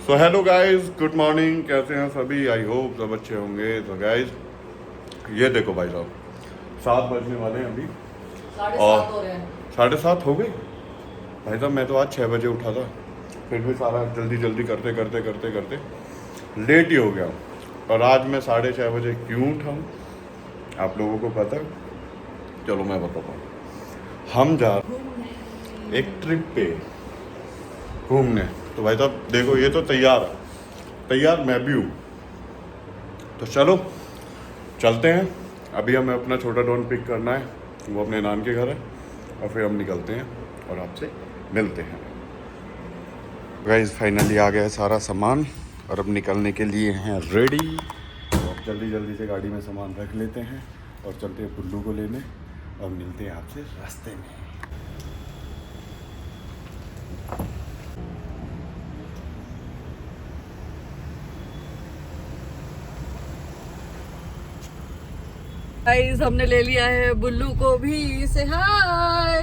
So hello guys, good morning. कैसे हैं सभी? आई होप सब अच्छे होंगे। तो गाइस ये देखो भाई साहब, 7 बजने वाले हैं अभी और 7:30 हो रहे हैं। 7:30 हो गए। भाई साहब मैं तो आज 6 बजे उठा था, फिर भी सारा जल्दी जल्दी करते करते करते करते लेट ही हो गया। और आज मैं 6:30 बजे क्यों उठा हूँ आप लोगों को पता है? चलो मैं बताता हूँ। हम जा एक ट्रिप पे घूमने। तो भाई साहब देखो, ये तो तैयार है, तैयार मैं भी हूँ। तो चलो चलते हैं। अभी हमें अपना छोटा डॉन पिक करना है, वो अपने नान के घर है, और फिर हम निकलते हैं और आपसे मिलते हैं। गाइस फाइनली आ गया है सारा सामान और अब निकलने के लिए हैं रेडी। तो अब जल्दी जल्दी से गाड़ी में सामान रख लेते हैं और चलते हैं पुल्लू को लेने और मिलते हैं आपसे रास्ते में। गाइस हमने ले लिया है बुल्लू को भी, से हाय।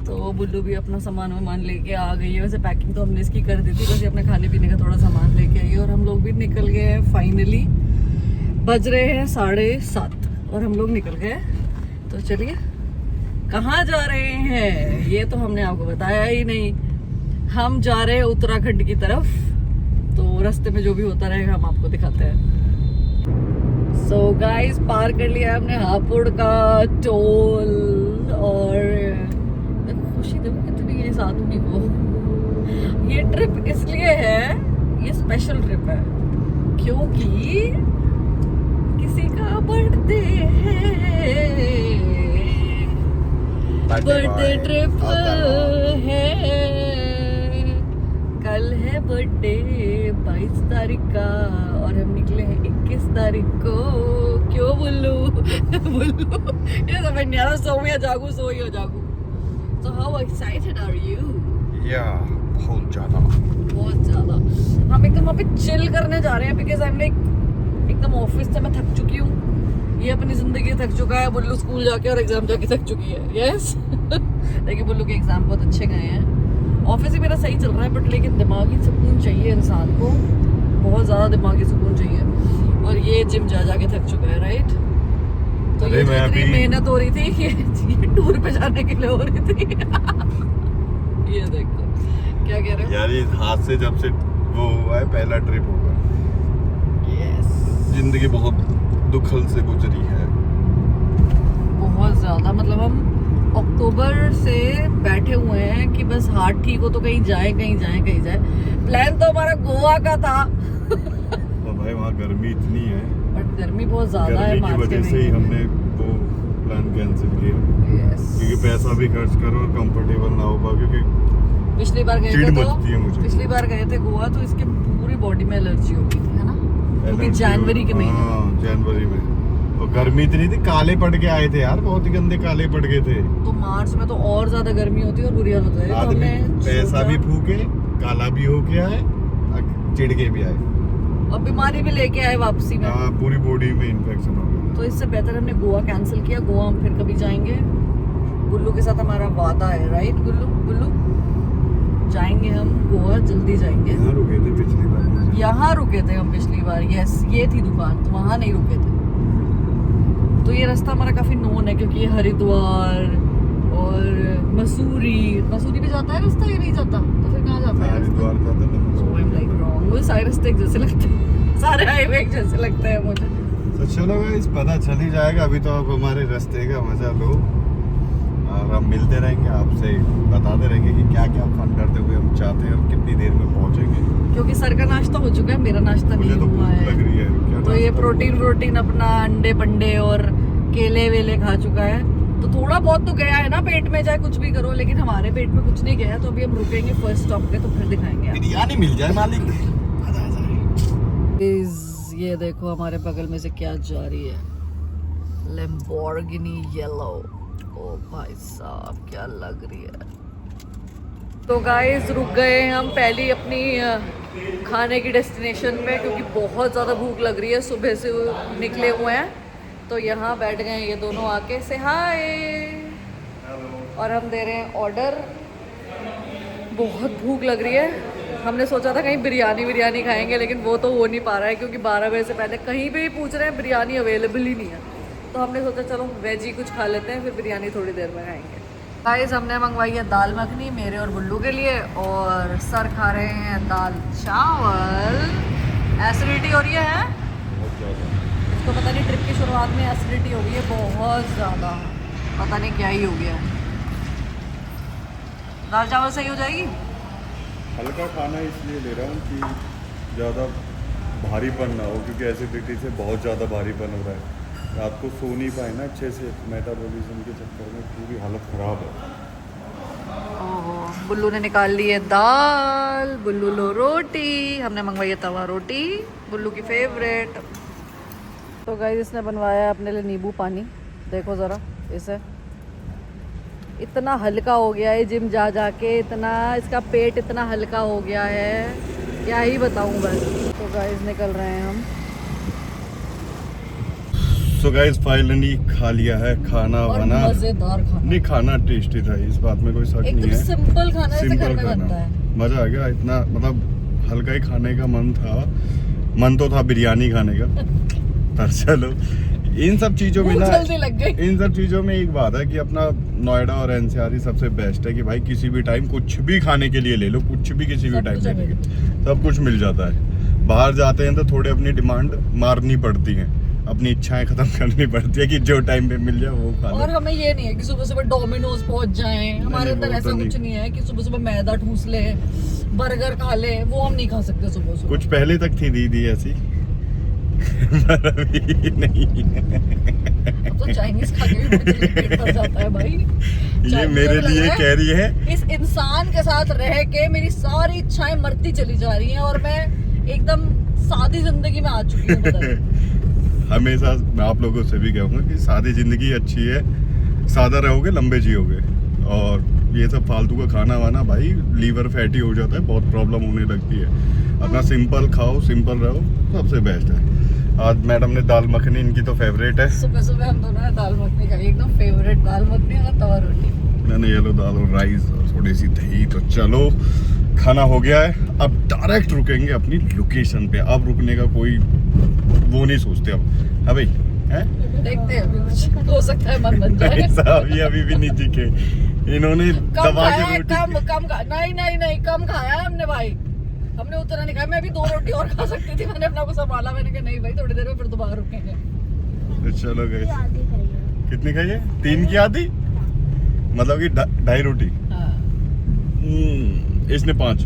तो बुल्लू भी अपना सामान वामान लेके आ गई है। वैसे पैकिंग तो हमने इसकी कर दी थी, बस ये अपने खाने पीने का थोड़ा सामान लेके आई है। और हम लोग भी निकल गए हैं फाइनली। बज रहे हैं 7:30 और हम लोग निकल गए। तो चलिए, कहाँ जा रहे हैं ये तो हमने आपको बताया ही नहीं। हम जा रहे हैं उत्तराखंड की तरफ, तो रास्ते में जो भी होता रहेगा हम आपको दिखाते हैं। सो गाइस पार कर लिया हमने हापुड़ का टोल। और देखो खुशी, देखो कितनी है इस आदमी को। ये ट्रिप इसलिए है, ये स्पेशल ट्रिप है क्योंकि किसी का बर्थडे है। बर्थडे ट्रिप है, कल है बर्थडे 22 तारीख का और हम निकले हैं 21 तारीख को। क्यों बुल्लू? बुल्लू ये समझ नहीं आ रहा, सो या जागू, सो या जागू। So how excited are you? या बहुत ज़्यादा। हम एकदम वहाँ पे चिल करने जा रहे हैं बिकॉज आई एम लाइक एकदम ऑफिस से मैं थक चुकी हूँ। ये अपनी जिंदगी थक चुका है, बुल्लू स्कूल जाके और एग्जाम जाके थक चुकी है। यस देखिए बुल्लू के एग्जाम बहुत अच्छे गए हैं। ऑफिस ही मेरा सही चल रहा है, बट लेकिन दिमागी सुकून चाहिए इंसान को, बहुत ज़्यादा दिमागी सुकून चाहिए। और ये जिम जा जाके थक चुका है, राइट? तो ये जो इतनी मेहनत हो रही थी ये टूर पे जाने के लिए हो रही थी। ये देखो क्या कह रहे हो यार, ये हाथ से जब से वो हुआ है पहला ट्रिप होगा। यस, जिंदगी बहुत दुखल से गुजरी है, बहुत ज़्यादा। मतलब हम अक्टूबर से बैठे हुए हैं कि बस हाथ ठीक हो तो कहीं जाए कहीं जाए कहीं जाए। प्लान तो हमारा गोवा का था तो भाई वहाँ गर्मी इतनी है, बट गर्मी बहुत ज्यादा है गर्मी की वजह से ही हमने वो प्लान कैंसिल किया। क्योंकि पैसा भी खर्च करो और कंफर्टेबल ना हो पाओ, क्योंकि पिछली बार गए चिढ़ थे मचती है मुझे। पिछली बार गए थे गोवा तो इसके पूरी बॉडी में एलर्जी हो गई थी, है ना? क्योंकि जनवरी के महीने में, जनवरी में और गर्मी इतनी थी, काले पड़ के आए थे यार, बहुत ही गंदे काले पड़ गए थे। तो मार्च में तो और ज्यादा गर्मी होती है और बुरी हालत होती है। तो आदमी हमने पैसा भी फूके, काला भी होके आए, चिढ़ के भी आए और बीमारी भी लेके आए वापसी में। पूरी बॉडी में इन्फेक्शन हो गया। तो इससे बेहतर हमने गोवा कैंसिल किया। गोवा हम फिर कभी जाएंगे। गुल्लू के साथ हमारा वादा है, राइट गुल्लू? गुल्लू जाएंगे हम गोवा, जल्दी जाएंगे। यहाँ रुके थे पिछली बार, यहाँ रुके थे हम पिछली बार। यस, ये थी दुकान, तो वहाँ नहीं रुके थे। तो ये रास्ता हमारा काफी नोन है क्योंकि ये हरिद्वार और मसूरी भी जाता है रास्ता, ये नहीं जाता तो फिर कहाँ जाता है? हरिद्वार का था। मुझे सारे रास्ते एक जैसे लगते हैं, सारे हाईवे एक जैसे लगते हैं मुझे। तो चलो गाइस, पता चल ही जाएगा। अभी तो आप हमारे रास्ते का मजा लो और हम मिलते रहेंगे आपसे, बताते रहेंगे कि क्या क्या फन करते हुए हम चाहते हैं और कितनी देर में पहुंचेंगे। क्योंकि सर का नाश्ता हो चुका है, मेरा नाश्ता नहीं तो हुआ भूख लग है। रही है, क्या तो ये नाश्ता प्रोटीन अपना अंडे पंडे और केले वेले खा चुका है। तो थोड़ा बहुत तो गया है ना पेट में, चाहे कुछ भी करो, लेकिन हमारे पेट में कुछ नहीं गया। तो अभी हम रुकेंगे फर्स्ट स्टॉप पे, तो फिर दिखाएंगे आपको। बिरयानी मिल जाए मालिक। ये देखो हमारे बगल में से क्या जा रही है, लैम्बोर्गिनी येलो। ओ भाई साहब क्या लग रही है। तो गाइस रुक गए हम पहली अपनी खाने की डेस्टिनेशन में, क्योंकि बहुत ज़्यादा भूख लग रही है। सुबह से निकले हुए हैं तो यहाँ बैठ गए हैं ये दोनों आके, से हाय। और हम दे रहे हैं ऑर्डर। बहुत भूख लग रही है हमने सोचा था कहीं बिरयानी खाएंगे, लेकिन वो तो हो नहीं पा रहा है क्योंकि 12 बजे से पहले कहीं पे भी पूछ रहे हैं बिरयानी अवेलेबल ही नहीं है। तो हमने सोचा चलो वेज ही कुछ खा लेते हैं, फिर बिरयानी थोड़ी देर में खाएंगे। गाइस हमने मंगवाई है दाल मखनी मेरे और बुल्लू के लिए, और सर खा रहे हैं दाल चावल। एसिडिटी हो रही है इसको, पता नहीं ट्रिप की शुरुआत में एसिडिटी हो गई है बहुत ज़्यादा, पता नहीं क्या ही हो गया है। दाल चावल सही हो जाएगी। हल्का खाना इसलिए ले रहा हूँ कि ज़्यादा भारीपन ना हो, क्योंकि एसिडिटी से बहुत ज़्यादा भारीपन हो रहा है। रात को सो नहीं पाए ना अच्छे से, मेटाबॉलिज्म के चक्कर में पूरी हालत ख़राब है। ओहो, बुल्लू ने निकाल ली है दाल, बुल्लू लो रोटी, हमने मंगवाई है तवा रोटी, बुल्लू की फेवरेट। तो गाइस इसने बनवाया अपने लिए नींबू पानी, देखो ज़रा इसे, इतना हल्का हो गया है जिम जा जाके, इतना इसका पेट इतना हल्का हो गया है, क्या ही बताऊं बस। तो गाइस निकल रहे हैं हम। सो गाइस फाइनली खा लिया है खाना वाना, मजेदार खाना, नहीं खाना टेस्टी था, इस बात में कोई शक नहीं है। एकदम सिंपल खाना जैसे घर में खाना बनता है। मजा आ गया, इतना मतलब हल्का ही खाने का मन था, मन तो था बिरयानी खाने का पर चलो इन सब चीजों में ना, जल्दी लग गई। इन सब चीजों में एक बात है कि अपना नोएडा और एनसीआर सबसे बेस्ट है कि भाई किसी भी टाइम कुछ भी खाने के लिए ले लो, कुछ भी किसी भी टाइम ले लो, सब कुछ मिल जाता है। बाहर जाते हैं तो थोड़े अपनी डिमांड मारनी पड़ती है, अपनी इच्छाएं खत्म करनी पड़ती है कि जो टाइम पे मिल जाए वो खा लो। और हमें ये नहीं है कि सुबह सुबह डोमिनोज पहुंच जाएं, हमारे अंदर ऐसा तो कुछ नहीं है कि सुबह सुबह मैदा ठूस ले, बर्गर खा ले, वो हम नहीं खा सकते सुबह सुबह। कुछ पहले तक थी दीदी ऐसी पर अभी नहीं। अब तो चाइनीज खा के भी मुझे पेट भर जाता है भाई। ये मेरे लिए कह रही है, इस इंसान के साथ रह के मेरी सारी इच्छाएं मरती चली जा रही हैं और मैं एकदम सादी जिंदगी में आ चुकी हूँ। हमेशा मैं आप लोगों से भी कहूँगा कि सादी जिंदगी अच्छी है, सादा रहोगे लंबे जियोगे, और ये सब फालतू का खाना वाना भाई लीवर फैटी हो जाता है, बहुत प्रॉब्लम होने लगती है। अपना सिंपल खाओ, सिंपल रहो, सबसे बेस्ट है। आज मैडम ने दाल मखनी, इनकी तो फेवरेट है। सुबह सुबह हम दोनों ने दाल मखनी खाई, एकदम फेवरेट दाल मखनी और तवा रोटी। मैंने येलो दाल और राइस और थोड़ी सी दही। तो चलो खाना हो गया है, अब डायरेक्ट रुकेंगे अपनी लोकेशन पे। अब रुकने का कोई वो नहीं सोचते अब, हाँ भाई हैं? देखते हैं अभी कुछ हो सकता है मन बन जाए। साहब ये अभी भी नहीं दिखे, इन्होंने दबा के रोटी नहीं कम खाया है हमने भाई, हमने उतना नहीं खाया। मैं भी 2 रोटी और खा सकती थी, मैंने अपना को संभाला, मैंने कहा नहीं भाई थोड़ी देर में फिर दोबारा रुकेंगे। तो चलो गए, कितनी खाई है? 3 की आधी, मतलब कि 2.5 रोटी। हाँ। इसने 5,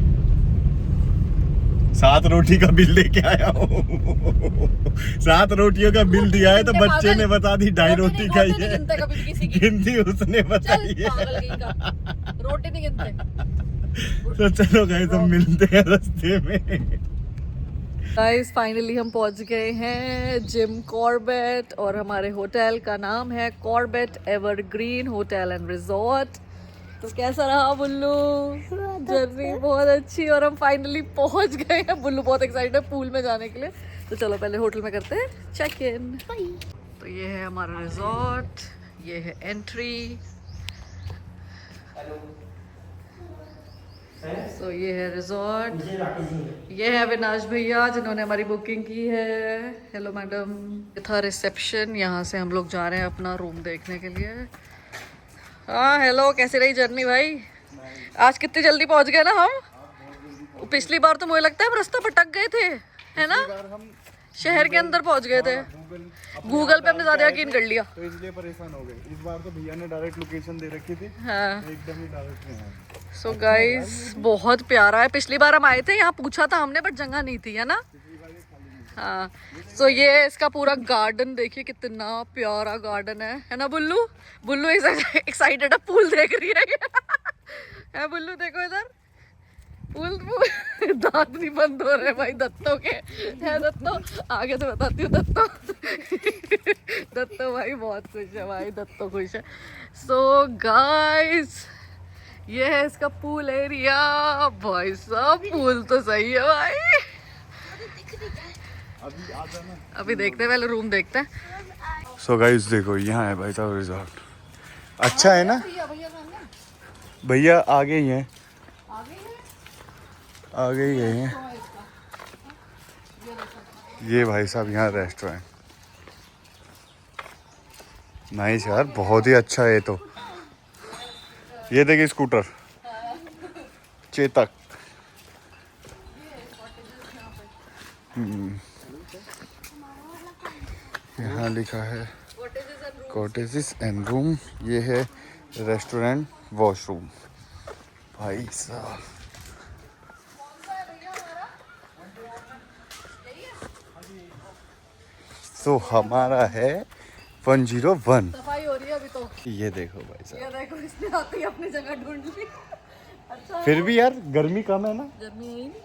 7 रोटी का बिल लेके आया हूँ। 7 रोटियों का बिल दिया है तो बच्चे ने बता दी 2.5 रोटी खाई है, गिनती उसने बताई है। रोटी नहीं गिनते। तो चलो गाइस हम मिलते हैं रास्ते में। गाइस फाइनली हम पहुंच गए हैं जिम कॉर्बेट, और हमारे होटल का नाम है Corbett evergreen hotel and resort. तो कैसा रहा बुल्लू? जर्नी बहुत अच्छी, और हम फाइनली पहुंच गए हैं। बुल्लू बहुत एक्साइटेड है पूल में जाने के लिए। तो चलो पहले होटल में करते हैं चेक इन। तो ये है हमारा रिजॉर्ट, ये है एंट्री। तो ये है रिजॉर्ट, ये है अविनाश भैया जिन्होंने हमारी बुकिंग की है। Hello madam. ये था रिसेप्शन, यहाँ से हम लोग जा रहे हैं अपना रूम देखने के लिए। हाँ हेलो, कैसी रही जर्नी भाई? आज कितनी जल्दी पहुँच गए ना हम। पिछली बार तो मुझे लगता है हम रास्ता भटक गए थे, है ना, शहर के अंदर पहुँच गए थे। गूगल पे हमने ज़्यादा यकीन कर लिया, तो इसलिए परेशान हो गए। इस बार तो भैया ने डायरेक्ट लोकेशन दे रखी थी। हाँ एकदम ही डायरेक्ट में है। सो गाइस बहुत प्यारा है। पिछली बार हम आए थे, यहाँ पूछा था हमने बट जगह नहीं थी, है ना। हाँ सो ये इसका पूरा गार्डन देखिए, कितना प्यारा गार्डन है ना बुल्लू? बुल्लू एक्साइटेड है, पूल देख रही है बुल्लू, देखो इधर पूल। दांत नहीं बंद हो रहे भाई दत्तों के, है दत्तो? आगे से बताती हूँ दत्तो। दत्तो भाई बहुत खुश है भाई, दत्तो खुश है। सो गाइस ये है इसका पूल एरिया। भाई साहब पूल तो सही है भाई। अभी देखते हैं, पहले रूम देखते हैं। सो गाइस देखो यहाँ है भाई साहब रिजॉर्ट, अच्छा है ना। भैया आगे ही है, आ गई है ये भाई साहब यहाँ रेस्टोरेंट। नाइस यार, बहुत ही अच्छा है ये तो। ये देखिए स्कूटर चेतक। यहाँ लिखा है कॉटेजेस एंड रूम। ये है रेस्टोरेंट वॉशरूम। भाई साहब तो हमारा है 101। सफाई हो रही है अभी तो। ये देखो भाई साहब, ये देखो इसने आते ही अपनी जगह ढूंढ ली। अच्छा फिर भी यार गर्मी कम है ना, गर्मी है ही नहीं।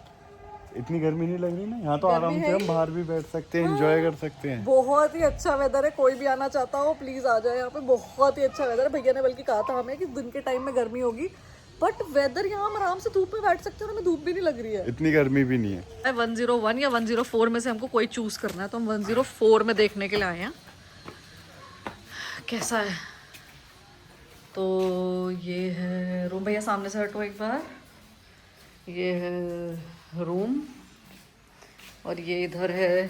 इतनी गर्मी नहीं लग रही ना। यहाँ तो गर्मी आराम से है हम ही। बाहर भी बैठ सकते हैं, एंजॉय कर सकते हैं। बहुत ही अच्छा वेदर है, कोई भी आना चाहता हो प्लीज आ जाए यहाँ पे। बहुत ही अच्छा वेदर है। भैया ने बल्कि कहा था हमें कि दिन के टाइम में गर्मी होगी, बट वेदर यहाँ हम आराम से धूप में बैठ सकते हैं और हमें धूप भी नहीं लग रही है। इतनी गर्मी भी नहीं है। 101 या 104 में से हमको कोई चूज करना है, तो हम 104 में देखने के लिए आए हैं कैसा है। तो ये है रूम। भैया सामने से हटो एक बार। ये है रूम और ये इधर है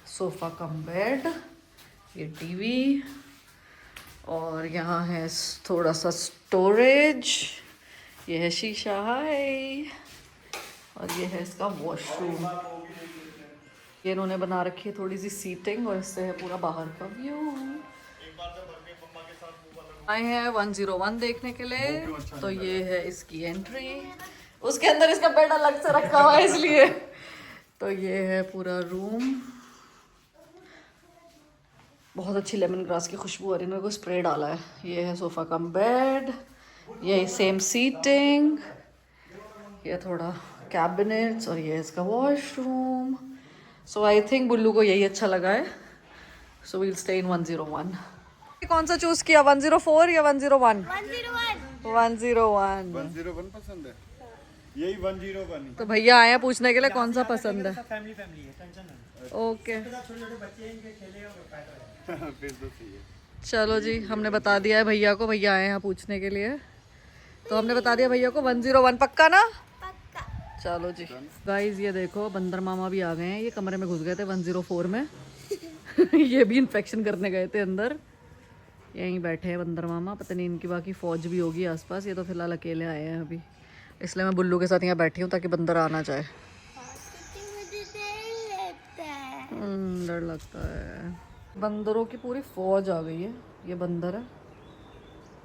सोफा कम बेड, ये टीवी और यहाँ है थोड़ा सा स्टोरेज। ये है शीशा है और ये है इसका वॉशरूम। ये इन्होंने बना रखी है थोड़ी सी सीटिंग और इससे है पूरा बाहर का व्यू। आए हैं 101 देखने के लिए। तो ये है इसकी एंट्री। उसके अंदर इसका बेड अलग से रखा हुआ है इसलिए। तो ये है पूरा रूम। बहुत अच्छी लेमन ग्रास की खुशबू आ रही है, इन्होंने को स्प्रे डाला है। ये है सोफा कम बेड, ये सेम सीटिंग, ये थोड़ा कैबिनेट्स और ये इसका वॉशरूम। सो आई थिंक बुल्लू को यही अच्छा लगा है। So we'll stay in 101। कौन सा चूज किया, 104 या 101? 101 पसंद है, यही 101। तो भैया आए हैं पूछने के लिए कौन सा पसंद है। फैमिली है, टेंशन नहीं। ओके छोटे छोटे बच्चे हैं, इनके खेलेगा वो फायदा है। फिर तो सही है। चलो जी, हमने बता दिया है भैया को। भैया आए हैं यहाँ पूछने के लिए, तो हमने बता दिया भैया को 101 पक्का ना। चलो जी गाइस, ये देखो बंदर मामा भी आ गए हैं। ये कमरे में घुस गए थे 104 में। ये भी इन्फेक्शन करने गए थे अंदर। यहीं बैठे हैं बंदर मामा, पता नहीं इनकी बाकी फौज भी होगी आसपास। ये तो फिलहाल अकेले आए हैं अभी, इसलिए मैं बुल्लू के साथ यहाँ बैठी हूँ ताकि बंदर आ ना जाए। डर लगता है। बंदरों की पूरी फौज आ गई है। ये बंदर है,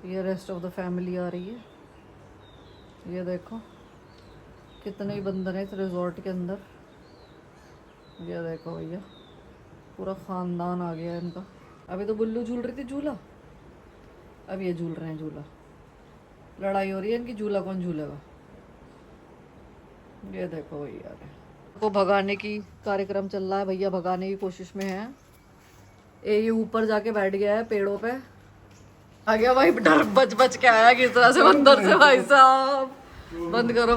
ये रेस्ट ऑफ द फैमिली आ रही है। ये देखो कितने ही बंदर हैं इस रिजॉर्ट के अंदर। ये देखो भैया, पूरा खानदान आ गया है इनका। अभी तो बुल्लू झूल रही थी झूला, अब ये झूल रहे हैं झूला। लड़ाई हो रही है इनकी, झूला कौन झूलेगा। ये देखो भैया को भगाने की कार्यक्रम चल रहा है। भैया भगाने की कोशिश में है। ये ऊपर जाके बैठ गया है पेड़ों पे। आ गया भाई, डर बच बच के आया किस तरह से बंदर से। भाई साहब बंद करो।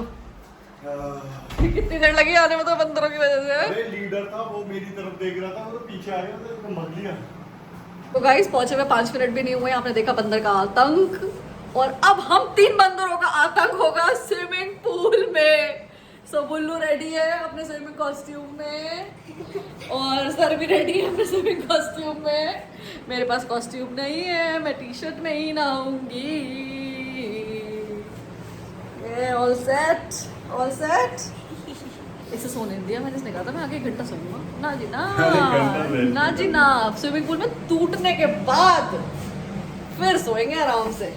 कितनी देर लगी आने में तो बंदरों की वजह से। अरे लीडर था वो मेरी तरफ देख रहा था, वो तो पीछे आ गया तो उसको मार लिया। तो गाइस पहुंचे हुए 5 मिनट भी नहीं हुए, आपने देखा बंदर का आतंक। और अब हम 3 बंदरों का आतंक होगा स्विमिंग पूल में। सो बुल्लू रेडी है अपने स्विमिंग कॉस्ट्यूम में और सर भी रेडी है अपने स्विमिंग कॉस्ट्यूम में। मेरे पास कॉस्ट्यूम नहीं है, मैं टी शर्ट में ही नहाऊंगी। ये ऑल सेट, ऑल सेट। इसे सोने दिया मैंने, इसने कहा था मैं आगे 1 घंटा सोऊंगा। ना जी ना, ना जी ना। स्विमिंग पूल में टूटने के बाद फिर सोएंगे आराम से।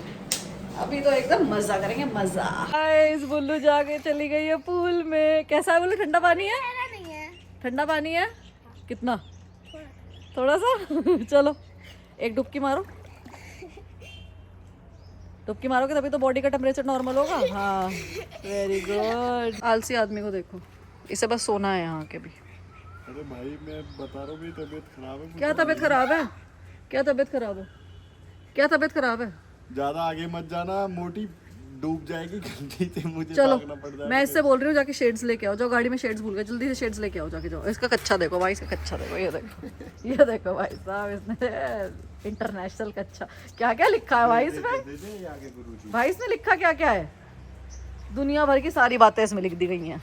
अभी तो एकदम मजा करेंगे, मजा। गाइस बुल्लू जाके चली गई है पूल में। कैसा है बुल्लू, ठंडा पानी है? ठंडा पानी है कितना? थोड़ा सा। चलो एक डुबकी मारो, डुबकी मारोगे तभी तो बॉडी का टेम्परेचर नॉर्मल होगा। हाँ वेरी गुड। आलसी आदमी को देखो, इसे बस सोना है यहाँ के भी। अरे भाई मैं बता रहा हूँ मेरी तबीयत खराब है। क्या तबीयत खराब है? क्या तबीयत खराब है? क्या तबीयत खराब है? ज्यादा आगे मत जाना, मोटी डूब जाएगी गलती से, मुझे चलो भागना पड़ जाएगा। मैं इससे बोल रही हूँ जाके शेड्स लेके आओ। जाओ गाड़ी में शेड्स भूल गए, जल्दी से शेड्स लेके आओ जाके। जाओ इसका कच्चा देखो भाई, इसका कच्चा देखो। ये देखो, ये देखो भाई साहब, इसने इंटरनेशनल कच्चा। क्या क्या लिखा है भाई इसमें? दे आगे गुरुजी। भाई इसने लिखा क्या क्या है? दुनिया भर की सारी बातें इसमें लिख दी गई हैं।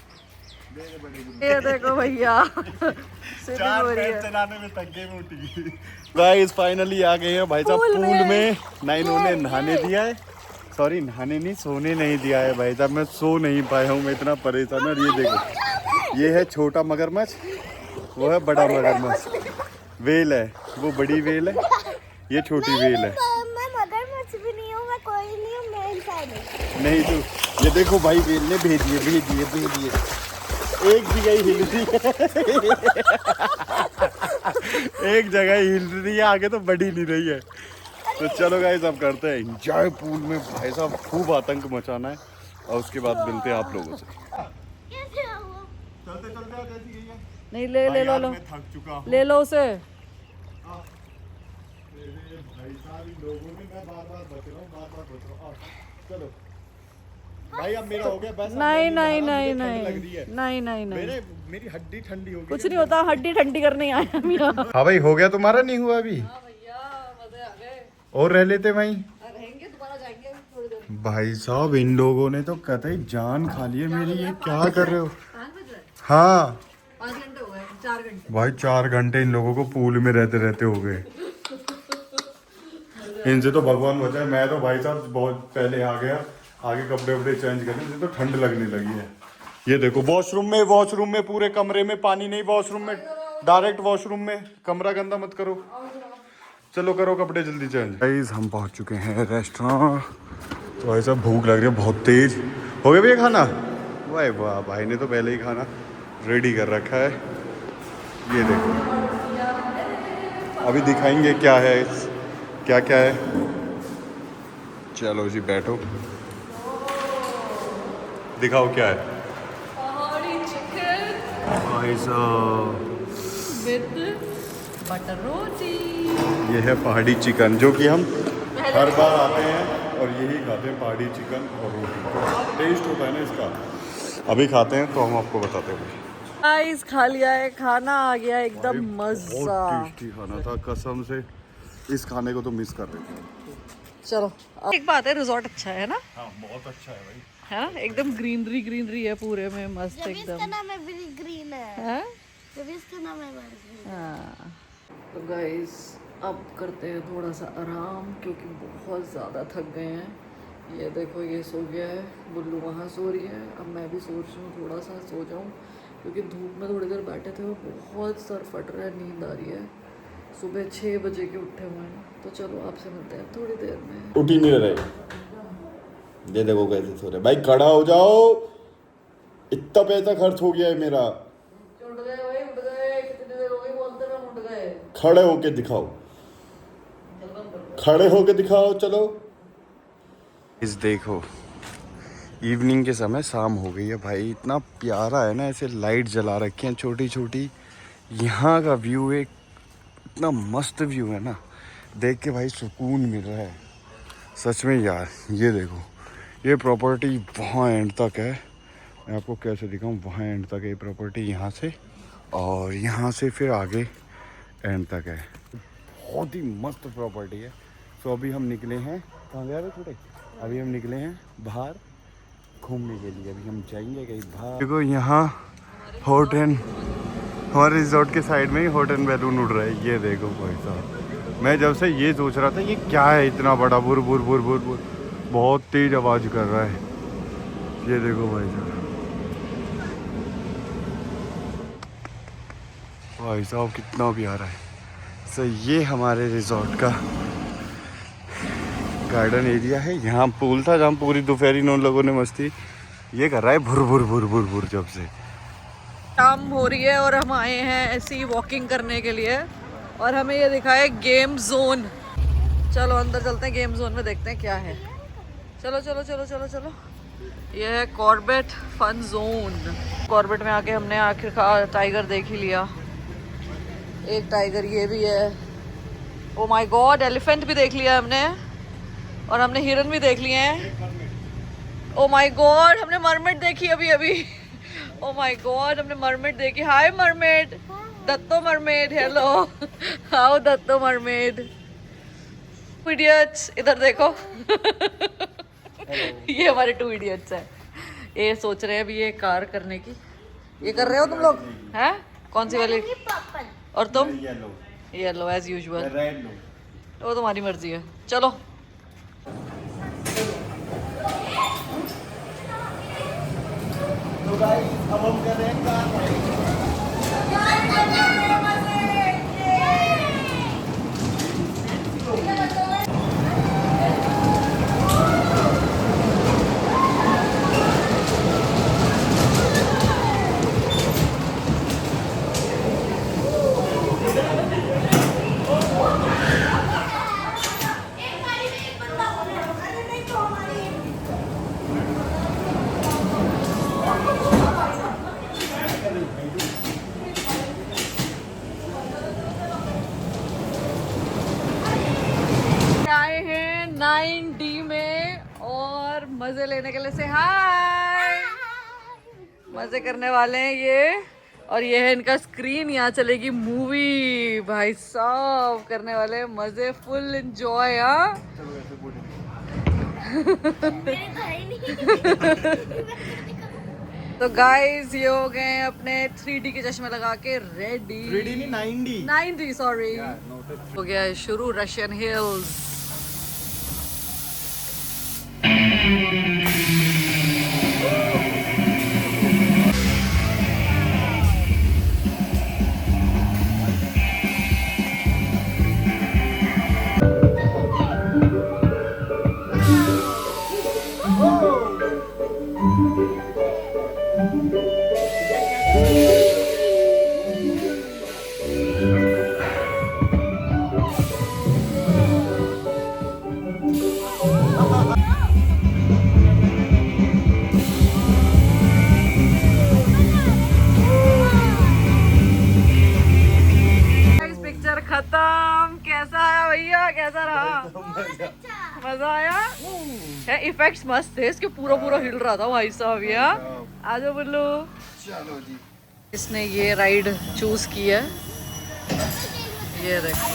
ये देखो भैया स्विमिंग हो रही है। चलाने में थक गए में उठी। गाइस फाइनली आ गए हैं भाई साहब पूल में। ना इन्होंने नहाने दिया है, सॉरी नहाने नहीं, सोने नहीं दिया है भाई साहब। मैं सो नहीं पाया हूँ, मैं इतना परेशान हूँ। ये देखो, ये है छोटा मगरमच्छ, वो है बड़ा मगरमच्छ। वेल है, वो बड़ी वेल है, ये छोटी वेल है। मैं मगरमच्छ भी नहीं हूँ, मैं कोई नहीं हूँ, मैं इंसान हूँ। नहीं तू, ये देखो भाई वेल ने भेजिए। एक जगह ही हिल रही है एक जगह ही हिल रही है, आगे तो बढ़ी नहीं रही है। तो चलो गाइस अब करते हैं एंजॉय पूल में। भाई साहब खूब आतंक मचाना है और उसके बाद मिलते हैं आप लोगों से। कैसे हुआ? चलते कैसी गई है? नहीं ले ले लो, मैं थक चुका हूँ ले लो उसे। भाई साहब इन लोगों ने, मैं बार-बार बच रहा हूँ। चलो भाई अब मेरा हो गया बस। नहीं नहीं मुझे नहीं ठंड लग रही है। नहीं नहीं नहीं, मेरी हड्डी ठंडी हो गई। कुछ नहीं होता, हड्डी ठंडी करने आए हम यहाँ। हाँ भाई हो गया, तुम्हारा नहीं हुआ अभी? भैया मजे आ गए, और रह लेते वहीं। रहेंगे दोबारा जाएंगे थोड़ी देर। भाई साहब इन लोगों ने तो कतई जान खा ली है मेरी। ये क्या कर रहे हो? 5 बज रहे, हाँ 5 घंटे हो गए, 4 घंटे। भाई 4 घंटे इन लोगों को पूल में रहते रहते हो गए। इनसे तो भगवान बचाए। मैं तो भाई साहब बहुत पहले आ गया, आगे कपड़े वपड़े चेंज करने, मुझे तो ठंड लगने लगी है। ये देखो वॉशरूम में पूरे कमरे में पानी नहीं, वॉशरूम में डायरेक्ट वॉशरूम में। कमरा गंदा मत करो। चलो करो कपड़े जल्दी चेंज। गाइस हम पहुंच चुके हैं रेस्टोरेंट। तो भाई साहब भूख लग रही है बहुत तेज। हो गया भैया खाना? वाह वाह, भाई ने तो पहले ही खाना रेडी कर रखा है। ये देखो अभी दिखाएंगे क्या है, क्या क्या है। चलो जी बैठो, दिखाओ क्या है। पहाड़ी चिकन भाई साहब विद बटर रोटी। ये है पहाड़ी चिकन, जो कि हम हर बार आते हैं और यही खाते हैं, पहाड़ी चिकन और रोटी। टेस्ट होता है ना इसका। अभी खाते हैं तो हम आपको बताते हैं। गाइस खा लिया है, खाना आ गया एकदम मजा। बहुत टेस्टी खाना था कसम से। इस खाने को तो मिस कर रहे थे। चलो एक बात है, रिजॉर्ट अच्छा है ना? हाँ बहुत अच्छा है भाई। है ना, एकदम ग्रीनरी है पूरे में, मस्त जब इसका एकदम। नाम है बिली ग्रीन है, हैं? जब इसका नाम है बिली ग्रीन। हाँ। तो गाइस अब करते हैं थोड़ा सा आराम, क्योंकि बहुत ज़्यादा थक गए हैं। ये देखो ये सो गया है, बुल्लू वहाँ सो रही है। अब मैं भी सोच रही हूँ थोड़ा सा सो जाऊँ, क्योंकि धूप में थोड़ी देर बैठे थे और बहुत सर फट रहा है, नींद आ रही है। सुबह 6 बजे के उठे हुए हैं। तो चलो आपसे मिलते हैं थोड़ी देर में। उठ ही नहीं रहे, ये देखो कैसे सो रहे। भाई खड़ा हो जाओ, इतना पैसा खर्च हो गया है मेरा। उठ गए भाई, उठ गए, कितनी देर हो गई बोलते हुए, हम उठ गए। खड़े होके दिखाओ, खड़े होके दिखाओ। चलो इस देखो इवनिंग के समय शाम हो गई है भाई। इतना प्यारा है ना, ऐसे लाइट जला रखे हैं छोटी छोटी। यहाँ का व्यू एक इतना मस्त व्यू है ना, देख के भाई सुकून मिल रहा है सच में यार। ये देखो ये प्रॉपर्टी वहाँ एंड तक है। मैं आपको कैसे दिखाऊं, वहाँ एंड तक है ये प्रॉपर्टी, यहाँ से और यहाँ से फिर आगे एंड तक है। बहुत ही मस्त प्रॉपर्टी है। तो अभी हम निकले हैं, कहाँ गया थे छोटे? अभी हम निकले हैं बाहर घूमने के लिए। अभी हम जाएंगे कहीं बाहर। देखो यहाँ हॉट एंड, हमारे रिजॉर्ट के साइड में ही हॉट एंड बैलून उड़ रहा है। ये देखो भाई साहब, मैं जब से ये सोच रहा था ये क्या है इतना बड़ा, बुर बुर बुर बुर बुर, बहुत तेज आवाज़ कर रहा है। ये देखो भाई साहब, भाई साहब कितना प्यारा है। सो ये हमारे रिजॉर्ट का गार्डन एरिया है। यहाँ पूल था जहाँ पूरी दोपहरी उन लोगों ने मस्ती। ये कर रहा है भुर भुर भुर भुर भुर जब से। शाम हो रही है और हम आए हैं ऐसी वॉकिंग करने के लिए, और हमें ये दिखा है गेम जोन। चलो अंदर चलते हैं, गेम जोन में देखते हैं क्या है। चलो चलो चलो चलो चलो। ये है कॉर्बेट फन जोन। कॉर्बेट में आके हमने आखिरकार टाइगर देख ही लिया। एक टाइगर ये भी है। ओ माय गॉड, एलिफेंट भी देख लिया हमने, और हमने हिरन भी देख लिए हैं। ओ माय गॉड, हमने मरमेड देखी अभी अभी। ओ माय गॉड, हमने मरमेड देखी। हाय मरमेड, दत्तो मरमेड, हेलो। हाउ दत्तो मरमेड। इडियट्स, इधर देखो। ये हमारे 2 इडियट्स हैं। ये सोच रहे हैं अभी ये कार करने की, ये कर रहे हो तुम लोग हैं? कौन सी वाली? पर्पल। और तुम? Yellow yellow as usual. Red लो। वो तुम्हारी मर्जी है, चलो। तो गाइस अब हम कर रहे हैं कार राइड। आए हैं 9D में और मजे लेने के लिए से हाय। मजे करने वाले हैं ये, और ये है इनका स्क्रीन, यहाँ चलेगी मूवी। भाई साहब करने वाले हैं मजे, फुल एंजॉय। हाँ मेरे घर ही नहीं। तो गाइस ये हो गए हैं अपने 3D के चश्मे लगा के रेडी। 3D नहीं 9D। 9D sorry. हो गया है शुरू रशियन हिल्स। पिक्चर खत्म। कैसा आया भैया, कैसा रहा? मजा आया है? इफेक्ट्स मस्त थे इसके, पूरा पूरा हिल रहा था भाई साहब। या आजो बुल्लू। चलो जी। इसने ये राइड चूज की है। ये देखो,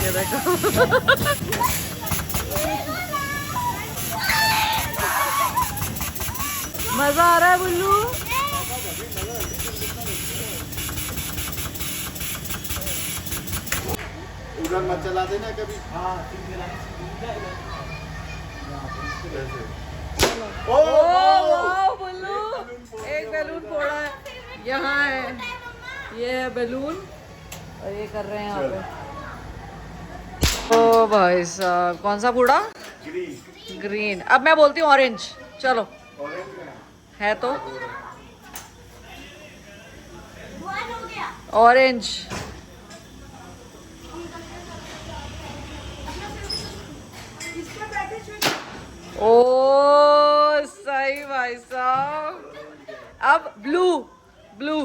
ये देखो। मजा आ रहा है बुल्लू? उधर मत चला देना कभी। हाँ ओ वाह बुल्लू, एक बैलून फोड़ा है। यहाँ है, ये है बैलून और ये कर रहे हैं यहाँ पे। ओ भाई साहब, कौन सा फोड़ा? ग्रीन। अब मैं बोलती हूँ ऑरेंज। चलो है तो ऑरेंज। ओ सही भाई साहब। अब ब्लू, ब्लू।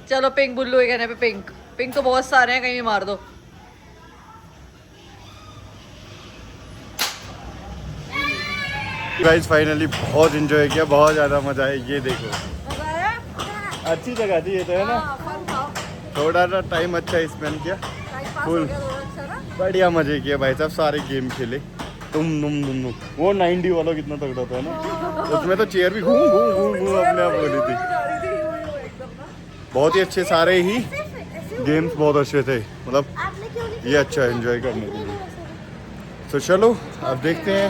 चलो पिंक। बुल्लू के कहने पे पिंक। पिंक तो बहुत सारे हैं, कहीं भी मार दो। गाइस फाइनली बहुत एंजॉय किया, बहुत ज़्यादा मजा आया। ये देखो मजा आया? अच्छी जगह थी ये तो, है ना? हाँ, fun था। थोड़ा सा टाइम अच्छा स्पेंड किया, टाइम पास Full. हो गया थोड़ा अच्छा ना? बढ़िया मजे किए भाई साहब। सारे गेम खेले। तुम वो 9D वाला कितना तगड़ा था ना। उसमें तो चेयर भी घूम घूम घूम घूम अपने आप हो रही थी। जा रही थी यूं एकदम ना। बहुत ही अच्छे, सारे ही गेम्स बहुत अच्छे थे, मतलब आपने क्यों नहीं ये अच्छा एंजॉय करने के लिए। तो चलो अब देखते हैं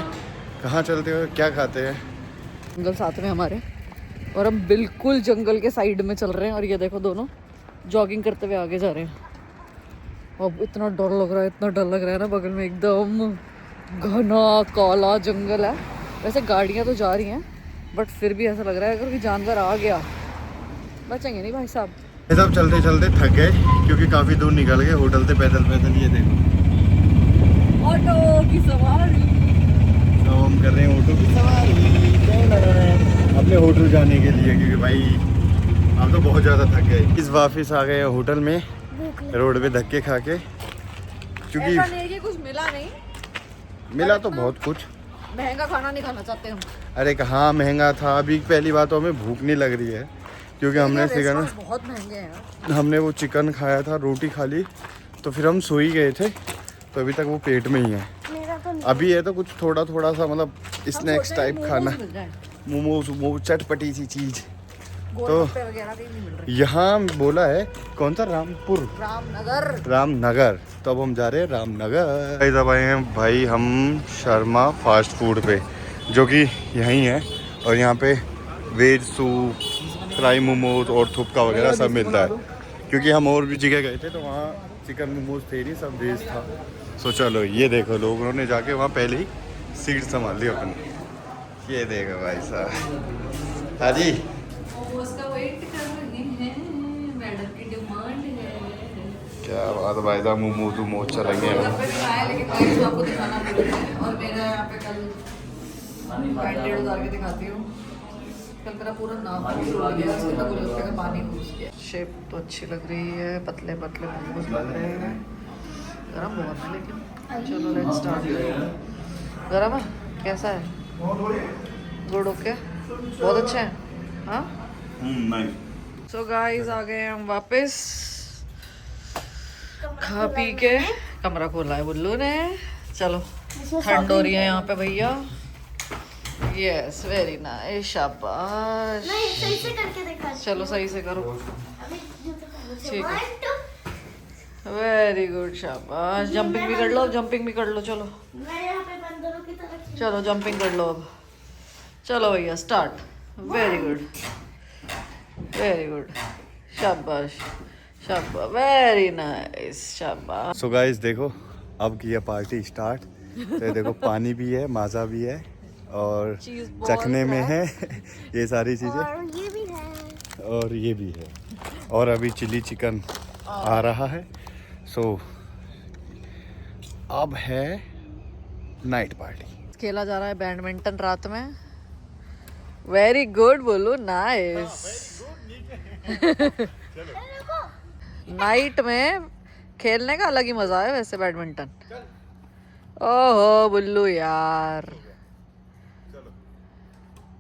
कहाँ चलते हो, क्या खाते हैं। जंगल साथ में हमारे, और हम बिल्कुल जंगल के साइड में चल रहे हैं। और ये देखो दोनों जॉगिंग करते हुए आगे जा रहे हैं। अब इतना डर लग रहा है, इतना डर लग रहा है ना। बगल में एकदम घना काला जंगल है। वैसे गाड़ियाँ तो जा रही हैं, बट फिर भी ऐसा लग रहा है अगर कोई जानवर आ गया बचेंगे नहीं भाई साहब। ये सब चलते चलते थक गए क्योंकि काफ़ी दूर निकल गए। होटल से पैदल पैदल। ये देखो ऑटो की सवारी। तो हम कर रहे हैं ऑटो की सवारी अपने होटल जाने के लिए, क्योंकि भाई हम तो बहुत ज़्यादा थक गए। इस वापस आ गए होटल में, रोड पे धक्के खा के, क्योंकि ऐसा नहीं है कि कुछ मिला नहीं, मिला तो बहुत कुछ। महंगा खाना नहीं खाना चाहते हम। अरे कहाँ महंगा था। अभी पहली बात तो हमें भूख नहीं लग रही है, क्योंकि हमने सीखा ना, बहुत महंगे हैं। हमने वो चिकन खाया था, रोटी खा ली, तो फिर हम सो ही गए थे। तो अभी तक वो पेट में ही है। मेरा तो नहीं। अभी है तो कुछ थोड़ा थोड़ा सा मतलब स्नैक्स टाइप खाना, मोमोज चटपटी सी चीज़ गोलगप्पे वगैरह कहीं नहीं मिल रहे। यहाँ बोला है कौन सा रामपुर रामनगर, तो अब हम जा रहे हैं रामनगर। तब आए हैं भाई हम शर्मा फास्ट फूड पे, जो कि यहीं है, और यहाँ पे वेज सूप, फ्राई मोमोज और थुपका वगैरह सब मिलता है। क्योंकि हम और भी जगह गए थे तो वहाँ चिकन मोमोज थे नहीं, सब वेज था। सो चलो ये देखो, लोगों ने जाके वहाँ पहले ही सीट संभाल ली अपनी। ये देखो भाई साहब। हाँ जी, उसका वेट कर रहे हैं, मैडम की डिमांड है। क्या बात है भाई साहब, मोमोज वोमोज चलेंगे। गोलगप्पे भी खाए, लेकिन प्राइस आपको दिखाना पड़ेगा। और मेरा यहाँ पे कल 1,500 के दिखाती हूँ। कल मेरा पूरा नाम टूट गया, उसके अंदर गोलगप्पे का पानी घुस गया। शेप तो अच्छी लग रही है, पतले पतले मोमोज लग रहे हैं। गरम बहुत है लेकिन चलो लेट्स स्टार्ट। गरम है? कैसा है? गुड, ओके, बहुत अच्छा है। हाँ, सो गाइस आ गए हम वापस खा पी के। कमरा खोला है बुल्लू ने। चलो, ठंड हो रही है यहाँ पे भैया। यस, वेरी नाइस, शाबाश। नहीं, सही से करके दिखा। चलो सही से करो। अभी ठीक है, वेरी गुड, शाबाश। जंपिंग भी कर लो, जंपिंग भी कर लो। चलो मैं यहाँ पे बंदरों की तरह चलो जंपिंग कर लो अब। चलो भैया start. Very good, very good, शाबाश शाबाश, वेरी नाइस, शाबाश। सो गाइस देखो, अब किया पार्टी स्टार्ट। तो ये देखो, पानी भी है, माजा भी है, और चीज़ बॉल चखने में है ये सारी चीज़ें, और ये भी है। और ये भी है, और अभी चिली चिकन आ रहा है। सो अब है नाइट पार्टी। खेला जा रहा है बैडमिंटन रात में। वेरी गुड बोलो, नाइस। नाइट में खेलने का अलग ही मजा है वैसे बैडमिंटन। ओहो बुल्लू यार,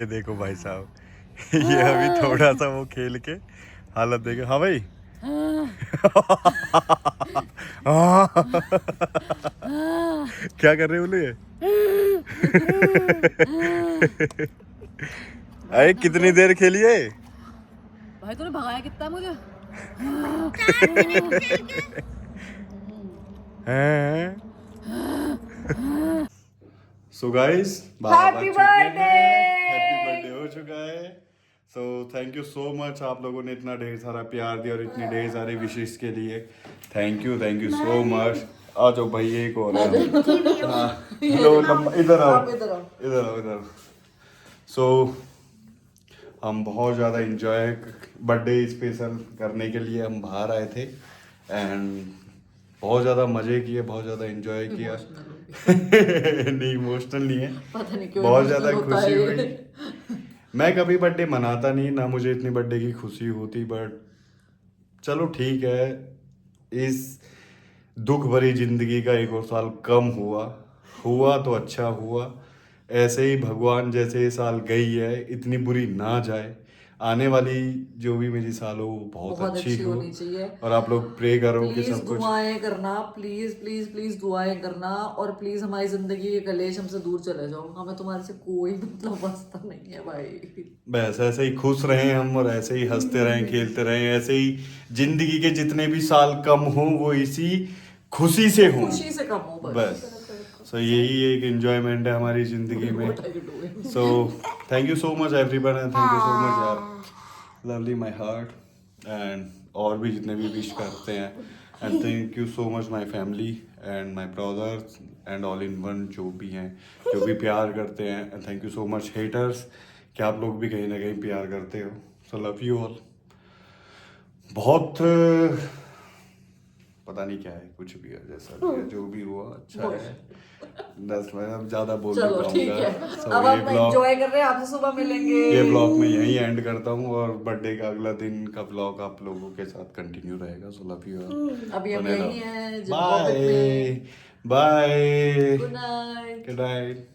ये देखो भाई साहब, ये अभी थोड़ा सा वो खेल के हालत देखो। हाँ भाई क्या कर रहे बोले ये? अरे कितनी देर खेलिए भाई तूने भगाया कितना मुझे? सो गाइस, हैप्पी बर्थडे हो चुका है। So thank you so much, आप लोगों ने इतना ढेर सारा प्यार दिया और इतनी ढेर सारी विशेष के लिए थैंक यू सो मच। आ जाओ भाई, एक और है। हाँ, इधर आओ, इधर। सो हम बहुत ज़्यादा इंजॉय, बर्थडे स्पेशल करने के लिए हम बाहर आए थे, एंड बहुत ज़्यादा मज़े किए, बहुत ज़्यादा इंजॉय किया। नहीं, इमोशनल नहीं है, पता नहीं क्यों बहुत ज़्यादा emotional होता खुशी है हुई। मैं कभी बर्थडे मनाता नहीं, ना मुझे इतनी बर्थडे की खुशी होती, बट चलो ठीक है, इस दुख भरी जिंदगी का एक और साल कम हुआ तो अच्छा हुआ। ऐसे ही भगवान जैसे ये साल गई है, इतनी बुरी ना जाए। आने वाली जो भी मेरी साल हो वो बहुत अच्छी हो, होनी चाहिए। और आप लोग प्रे करो कि प्लीज सब कुछ। दुआएं करना, प्लीज प्लीज प्लीज दुआएं करना, और प्लीज हमारी जिंदगी के कलेश हमसे दूर चले जाओ। हमें तुम्हारे से कोई मतलब वास्ता नहीं है भाई। बस ऐसे ही खुश रहें हम, और ऐसे ही हंसते रहें, खेलते रहें, ऐसे ही जिंदगी के जितने भी साल कम हो वो इसी खुशी से हो, खुशी से कम हो बस। सो यही एक एंजॉयमेंट है हमारी जिंदगी में। So thank you so much everyone, and thank you so much यार, लवली माय हार्ट, एंड और भी जितने भी विश करते हैं, and thank you so much my family and my brothers and all in one, जो भी हैं, जो भी प्यार करते हैं, and thank you so much haters, कि आप लोग भी कहीं ना कहीं प्यार करते हो। सो लव यू ऑल। बहुत पता नहीं क्या है, कुछ भी है, जैसा भी है, जो भी हुआ अच्छा है। बस मैं अब ज्यादा बोल नहीं चलो ठीक है, पाऊंगा। अब आप एंजॉय कर रहे हैं, आपसे सुबह मिलेंगे। ये ब्लॉग में यहीं एंड करता हूँ, और बर्थडे का अगला दिन का ब्लॉग आप लोगों के साथ कंटिन्यू रहेगा। So love you all. अभी हम यहीं हैं bye bye, good night. Good night.